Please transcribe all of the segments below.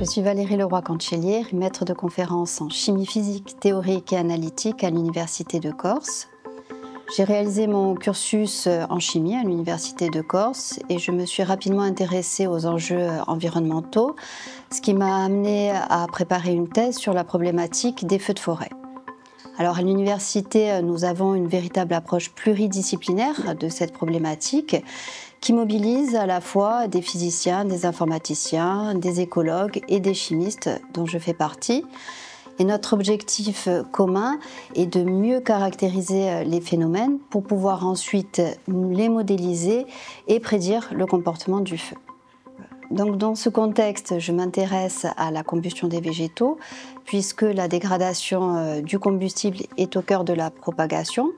suis Valérie Leroy-Cancellière, maître de conférences en chimie physique, théorique et analytique à l'Université de Corse. J'ai réalisé mon cursus en chimie à l'Université de Corse et je me suis rapidement intéressée aux enjeux environnementaux, ce qui m'a amenée à préparer une thèse sur la problématique des feux de forêt. Alors à l'université, nous avons une véritable approche pluridisciplinaire de cette problématique qui mobilise à la fois des physiciens, des informaticiens, des écologues et des chimistes dont je fais partie. Et notre objectif commun est de mieux caractériser les phénomènes pour pouvoir ensuite les modéliser et prédire le comportement du feu. Donc dans ce contexte, je m'intéresse à la combustion des végétaux puisque la dégradation du combustible est au cœur de la propagation.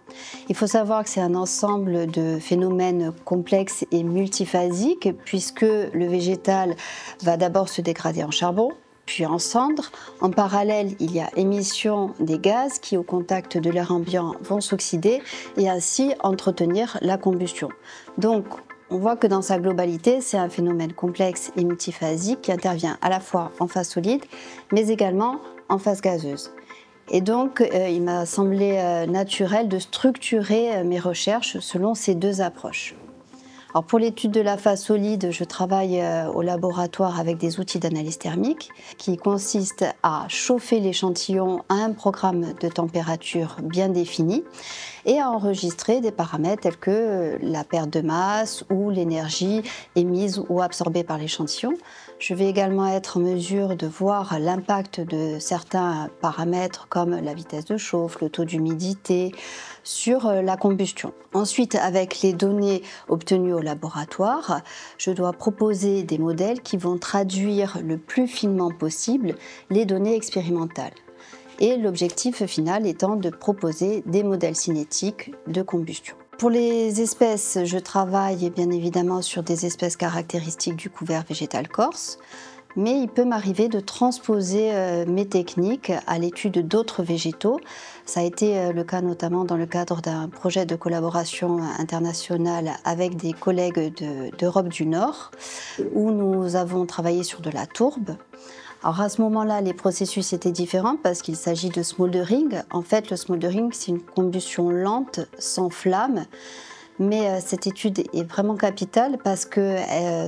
Il faut savoir que c'est un ensemble de phénomènes complexes et multiphasiques puisque le végétal va d'abord se dégrader en charbon, puis en cendres. En parallèle, il y a émission des gaz qui, au contact de l'air ambiant, vont s'oxyder et ainsi entretenir la combustion. Donc, on voit que dans sa globalité, c'est un phénomène complexe et multiphasique qui intervient à la fois en phase solide, mais également en phase gazeuse. Et donc, il m'a semblé naturel de structurer mes recherches selon ces deux approches. Alors pour l'étude de la phase solide, je travaille au laboratoire avec des outils d'analyse thermique qui consistent à chauffer l'échantillon à un programme de température bien défini et à enregistrer des paramètres tels que la perte de masse ou l'énergie émise ou absorbée par l'échantillon. Je vais également être en mesure de voir l'impact de certains paramètres comme la vitesse de chauffe, le taux d'humidité sur la combustion. Ensuite, avec les données obtenues au laboratoire, je dois proposer des modèles qui vont traduire le plus finement possible les données expérimentales. Et l'objectif final étant de proposer des modèles cinétiques de combustion. Pour les espèces, je travaille bien évidemment sur des espèces caractéristiques du couvert végétal corse, mais il peut m'arriver de transposer mes techniques à l'étude d'autres végétaux. Ça a été le cas notamment dans le cadre d'un projet de collaboration internationale avec des collègues d'Europe du Nord, où nous avons travaillé sur de la tourbe. Alors à ce moment-là, les processus étaient différents parce qu'il s'agit de smoldering. En fait, le smoldering, c'est une combustion lente, sans flamme. Mais cette étude est vraiment capitale parce que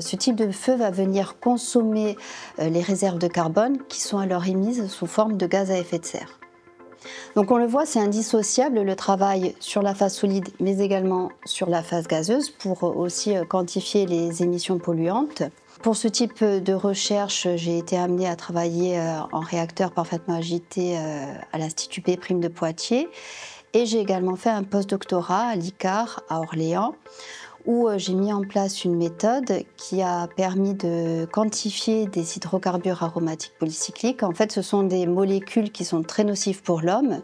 ce type de feu va venir consommer les réserves de carbone qui sont alors émises sous forme de gaz à effet de serre. Donc on le voit, c'est indissociable le travail sur la phase solide mais également sur la phase gazeuse pour aussi quantifier les émissions polluantes. Pour ce type de recherche, j'ai été amenée à travailler en réacteur parfaitement agité à l'Institut P' de Poitiers. Et j'ai également fait un post-doctorat à l'ICAR à Orléans où j'ai mis en place une méthode qui a permis de quantifier des hydrocarbures aromatiques polycycliques. En fait, ce sont des molécules qui sont très nocives pour l'homme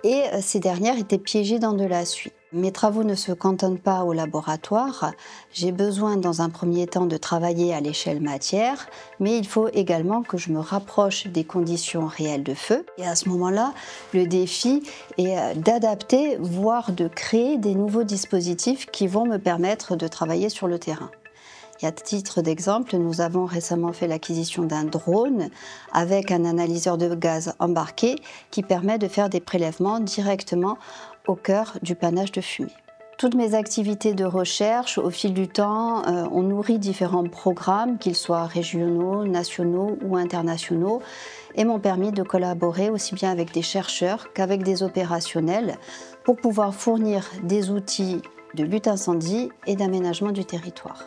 et ces dernières étaient piégées dans de la suie. Mes travaux ne se cantonnent pas au laboratoire. J'ai besoin dans un premier temps de travailler à l'échelle matière, mais il faut également que je me rapproche des conditions réelles de feu. Et à ce moment-là, le défi est d'adapter, voire de créer des nouveaux dispositifs qui vont me permettre de travailler sur le terrain. Et à titre d'exemple, nous avons récemment fait l'acquisition d'un drone avec un analyseur de gaz embarqué qui permet de faire des prélèvements directement au cœur du panache de fumée. Toutes mes activités de recherche, au fil du temps, ont nourri différents programmes, qu'ils soient régionaux, nationaux ou internationaux, et m'ont permis de collaborer aussi bien avec des chercheurs qu'avec des opérationnels pour pouvoir fournir des outils de lutte incendie et d'aménagement du territoire.